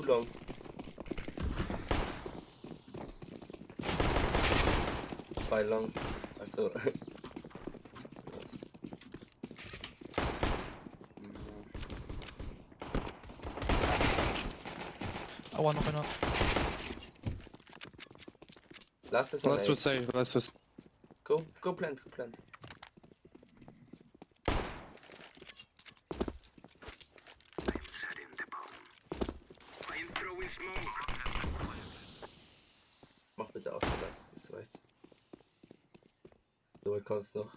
long. Zwei long. Achso. Aua, noch einer. Lass es Last mal. was say, last was. Go plant. Mach bitte auf das. Ist rechts. So, kommst noch.